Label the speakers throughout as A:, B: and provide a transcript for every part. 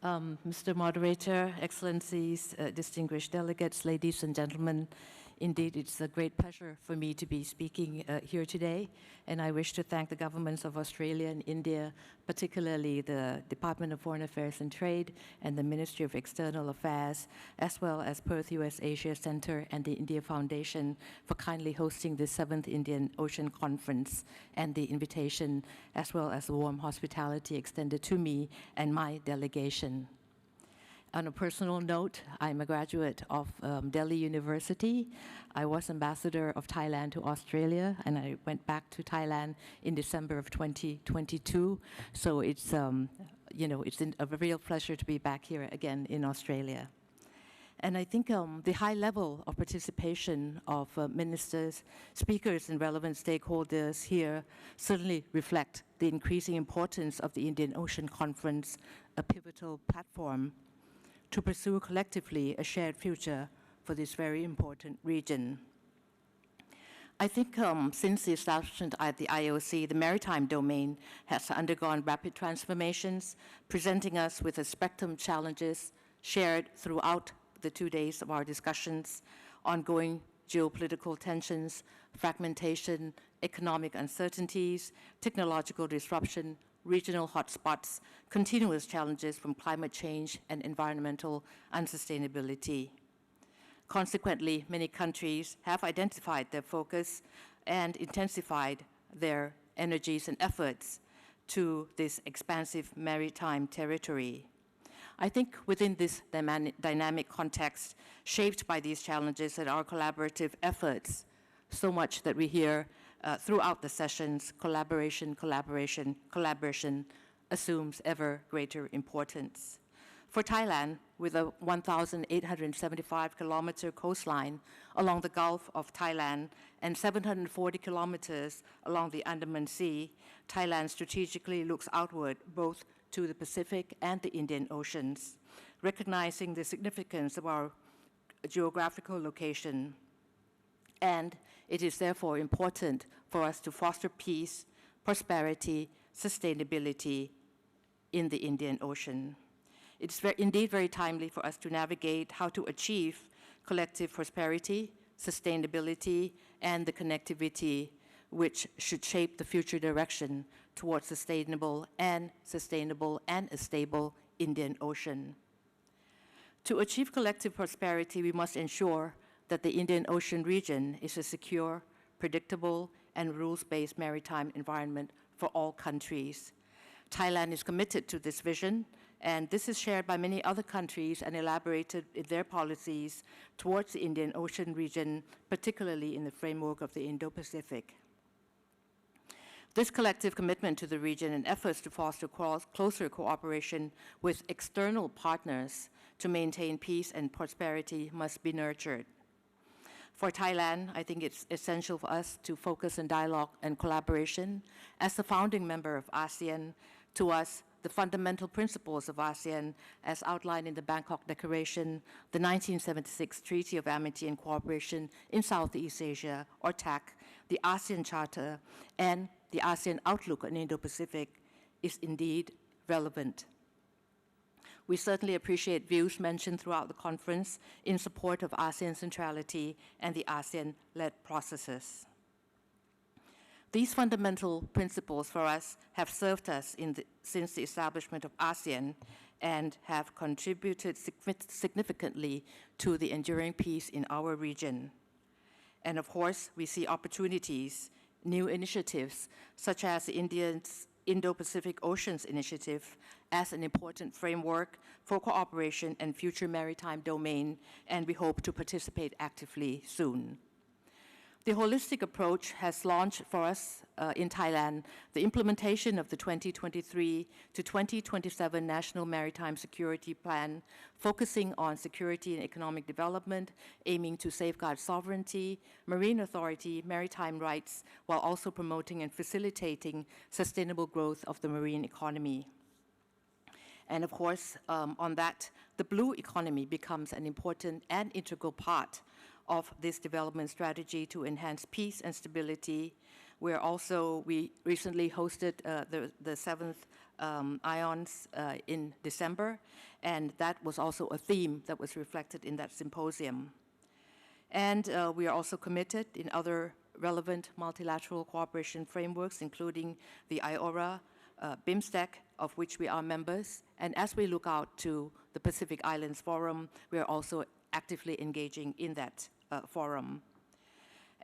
A: Mr. Moderator, Excellencies, distinguished delegates, ladies and gentlemen, indeed it's a great pleasure for me to be speaking here today, and I wish to thank the governments of Australia and India, particularly the Department of Foreign Affairs and Trade and the Ministry of External Affairs, as well as Perth US Asia Center and the India Foundation for kindly hosting the 7th Indian Ocean Conference and the invitation, as well as the warm hospitality extended to me and my delegation. On a personal note, I'm a graduate of Delhi University. I was ambassador of Thailand to Australia, and I went back to Thailand in December of 2022. So it's, it's a real pleasure to be back here again in Australia. And I think the high level of participation of ministers, speakers, and relevant stakeholders here certainly reflect the increasing importance of the Indian Ocean Conference, a pivotal platform to pursue collectively a shared future for this very important region. I think since the establishment at the IOC, the maritime domain has undergone rapid transformations, presenting us with a spectrum of challenges shared throughout the 2 days of our discussions: ongoing geopolitical tensions, fragmentation, economic uncertainties, technological disruption, regional hotspots, continuous challenges from climate change and environmental unsustainability. Consequently, many countries have identified their focus and intensified their energies and efforts to this expansive maritime territory. I think within this dynamic context, shaped by these challenges and our collaborative efforts, so much that we hear throughout the sessions, collaboration assumes ever greater importance. For Thailand, with a 1,875-kilometer coastline along the Gulf of Thailand and 740 kilometers along the Andaman Sea, Thailand strategically looks outward both to the Pacific and the Indian Oceans, recognizing the significance of our geographical location. And it is therefore important for us to foster peace, prosperity, sustainability in the Indian Ocean. It's indeed very timely for us to navigate how to achieve collective prosperity, sustainability, and the connectivity which should shape the future direction towards sustainable and a stable Indian Ocean. To achieve collective prosperity, we must ensure that the Indian Ocean region is a secure, predictable, and rules-based maritime environment for all countries. Thailand is committed to this vision, and this is shared by many other countries and elaborated in their policies towards the Indian Ocean region, particularly in the framework of the Indo-Pacific. This collective commitment to the region and efforts to foster closer cooperation with external partners to maintain peace and prosperity must be nurtured. For Thailand, I think it's essential for us to focus on dialogue and collaboration. As the founding member of ASEAN, to us, the fundamental principles of ASEAN, as outlined in the Bangkok Declaration, the 1976 Treaty of Amity and Cooperation in Southeast Asia, or TAC, the ASEAN Charter, and the ASEAN Outlook on Indo-Pacific, is indeed relevant. We certainly appreciate views mentioned throughout the conference in support of ASEAN centrality and the ASEAN-led processes. These fundamental principles for us have served us since the establishment of ASEAN and have contributed significantly to the enduring peace in our region. And of course, we see opportunities, new initiatives, such as the Indo-Pacific Oceans Initiative, as an important framework for cooperation and future maritime domain, and we hope to participate actively soon. The holistic approach has launched for us in Thailand the implementation of the 2023 to 2027 National Maritime Security Plan, focusing on security and economic development, aiming to safeguard sovereignty, marine authority, maritime rights, while also promoting and facilitating sustainable growth of the marine economy. And of course, on that, the blue economy becomes an important and integral part of this development strategy to enhance peace and stability We recently hosted the 7th IONS in December, and that was also a theme that was reflected in that symposium. And we are also committed in other relevant multilateral cooperation frameworks, including the IORA, BIMSTEC, of which we are members. And as we look out to the Pacific Islands Forum, we are also actively engaging in that forum.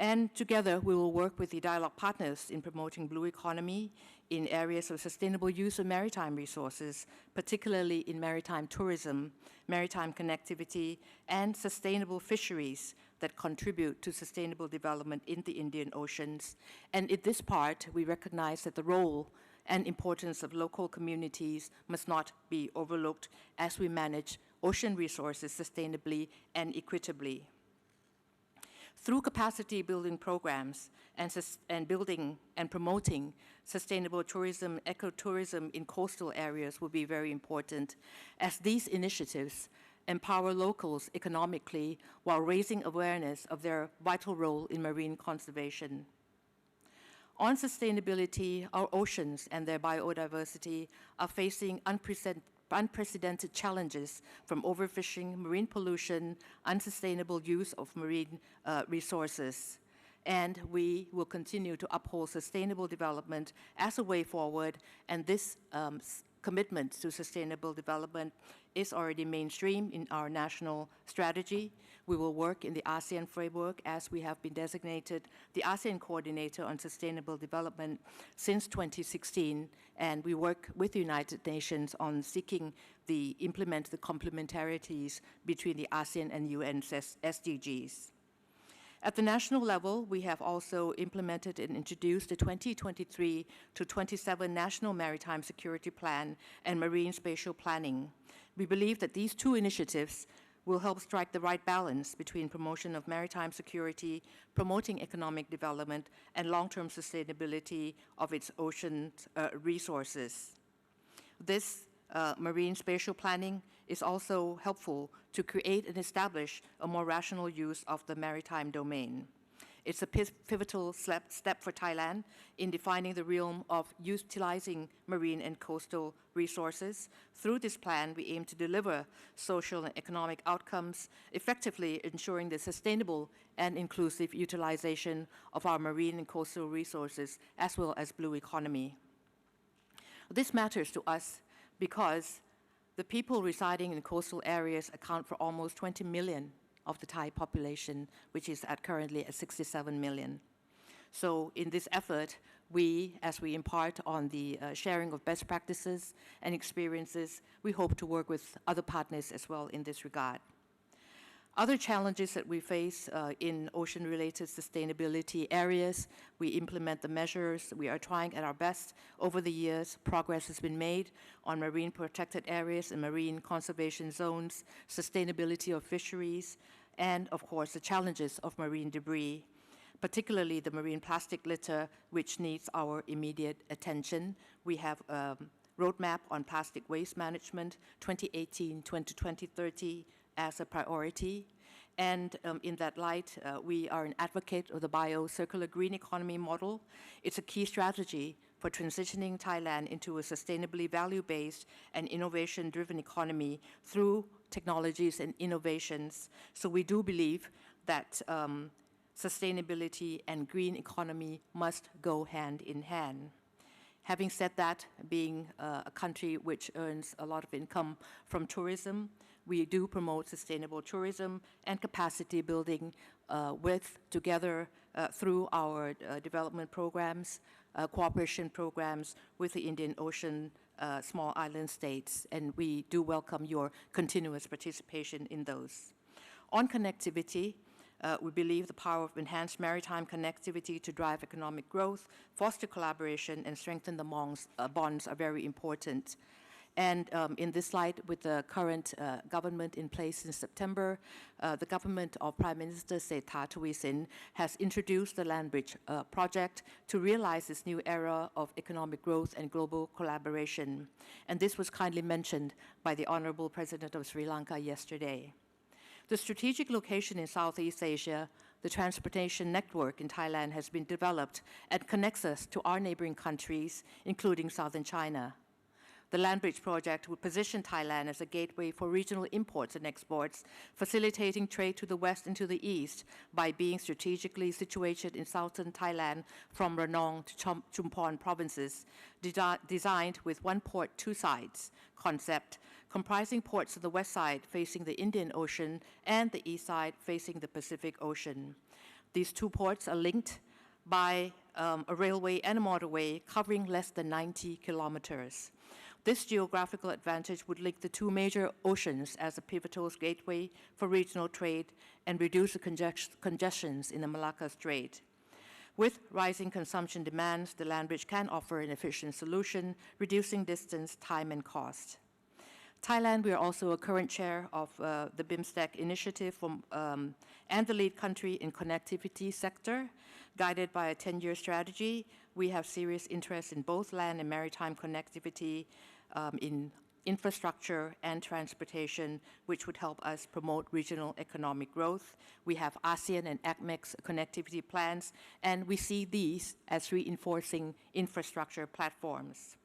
A: And together, we will work with the dialogue partners in promoting blue economy in areas of sustainable use of maritime resources, particularly in maritime tourism, maritime connectivity, and sustainable fisheries that contribute to sustainable development in the Indian Oceans. And in this part, we recognize that the role and importance of local communities must not be overlooked as we manage ocean resources sustainably and equitably. Through capacity building programs and building and promoting sustainable tourism, ecotourism in coastal areas will be very important, as these initiatives empower locals economically while raising awareness of their vital role in marine conservation. On sustainability, our oceans and their biodiversity are facing unprecedented challenges from overfishing, marine pollution, unsustainable use of marine resources. And we will continue to uphold sustainable development as a way forward, and this commitment to sustainable development is already mainstream in our national strategy. We will work in the ASEAN framework as we have been designated the ASEAN Coordinator on Sustainable Development since 2016, and we work with the United Nations on seeking to implement the complementarities between the ASEAN and UN SDGs. At the national level, we have also implemented and introduced the 2023 to 27 National Maritime Security Plan and Marine Spatial Planning. We believe that these two initiatives will help strike the right balance between promotion of maritime security, promoting economic development, and long-term sustainability of its ocean resources. This marine spatial planning is also helpful to create and establish a more rational use of the maritime domain. It's a pivotal step for Thailand in defining the realm of utilizing marine and coastal resources. Through this plan, we aim to deliver social and economic outcomes, effectively ensuring the sustainable and inclusive utilization of our marine and coastal resources, as well as blue economy. This matters to us because the people residing in coastal areas account for almost 20 million of the Thai population, which is currently at 67 million. So in this effort, as we impart on the sharing of best practices and experiences, we hope to work with other partners as well in this regard. Other challenges that we face in ocean-related sustainability areas, we implement the measures. We are trying at our best. Over the years, progress has been made on marine protected areas and marine conservation zones, sustainability of fisheries, and of course the challenges of marine debris, particularly the marine plastic litter, which needs our immediate attention. We have a roadmap on plastic waste management, 2018 to 2030, as a priority. And in that light, we are an advocate of the bio-circular green economy model. It's a key strategy for transitioning Thailand into a sustainably value-based and innovation-driven economy through technologies and innovations. So we do believe that sustainability and green economy must go hand in hand. Having said that, being a country which earns a lot of income from tourism, we do promote sustainable tourism and capacity building together through our development programs, cooperation programs with the Indian Ocean small island states, and we do welcome your continuous participation in those. On connectivity, we believe the power of enhanced maritime connectivity to drive economic growth, foster collaboration, and strengthen the bonds are very important. And in this light, with the current government in place in September, the government of Prime Minister Sethar Thavisin has introduced the Land Bridge project to realize this new era of economic growth and global collaboration. And this was kindly mentioned by the Honorable President of Sri Lanka yesterday. The strategic location in Southeast Asia the transportation network in Thailand has been developed and connects us to our neighboring countries, including southern China. The land bridge project would position Thailand as a gateway for regional imports and exports, facilitating trade to the west and to the east by being strategically situated in southern Thailand from Ranong to Chumphon provinces, designed with one port, two sides concept, comprising ports on the west side facing the Indian Ocean and the east side facing the Pacific Ocean. These two ports are linked by a railway and a motorway covering less than 90 kilometers. This geographical advantage would link the two major oceans as a pivotal gateway for regional trade and reduce the congestions in the Malacca Strait. With rising consumption demands, the land bridge can offer an efficient solution, reducing distance, time, and cost. Thailand, we are also a current chair of the BIMSTEC initiative and the lead country in connectivity sector. Guided by a 10-year strategy, we have serious interest in both land and maritime connectivity, in infrastructure and transportation, which would help us promote regional economic growth. We have ASEAN and ACMEX connectivity plans, and we see these as reinforcing infrastructure platforms.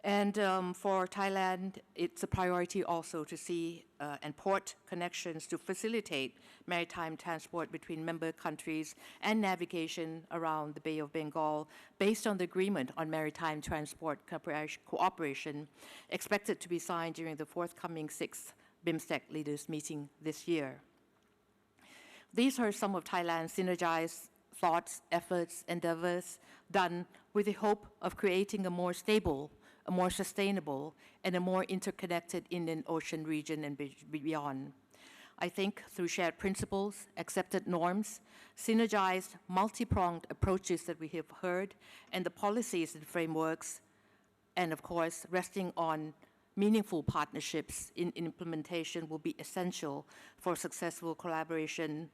A: And for Thailand, it's a priority also to see and port connections to facilitate maritime transport between member countries and navigation around the Bay of Bengal based on the agreement on maritime transport cooperation expected to be signed during the forthcoming 6th BIMSTEC leaders meeting this year. These are some of Thailand's synergized thoughts, efforts, endeavors done with the hope of creating a more stable, a more sustainable, and a more interconnected Indian Ocean region and beyond. I think through shared principles, accepted norms, synergized, multi-pronged approaches that we have heard, and the policies and frameworks, and of course, resting on meaningful partnerships in implementation will be essential for successful collaboration.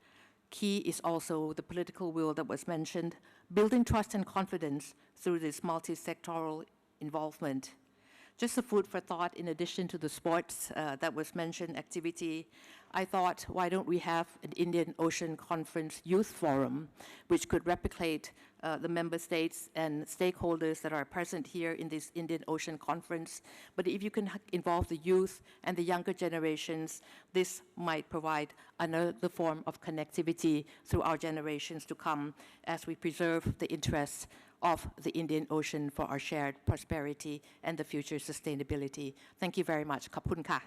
A: Key is also the political will that was mentioned, building trust and confidence through this multi-sectoral involvement. Just a food for thought, in addition to the sports that was mentioned, activity, I thought, why don't we have an Indian Ocean Conference Youth Forum, which could replicate the member states and stakeholders that are present here in this Indian Ocean Conference. But if you can involve the youth and the younger generations, this might provide another form of connectivity through our generations to come as we preserve the interests of the Indian Ocean for our shared prosperity and the future sustainability. Thank you very much. Khap khun ka.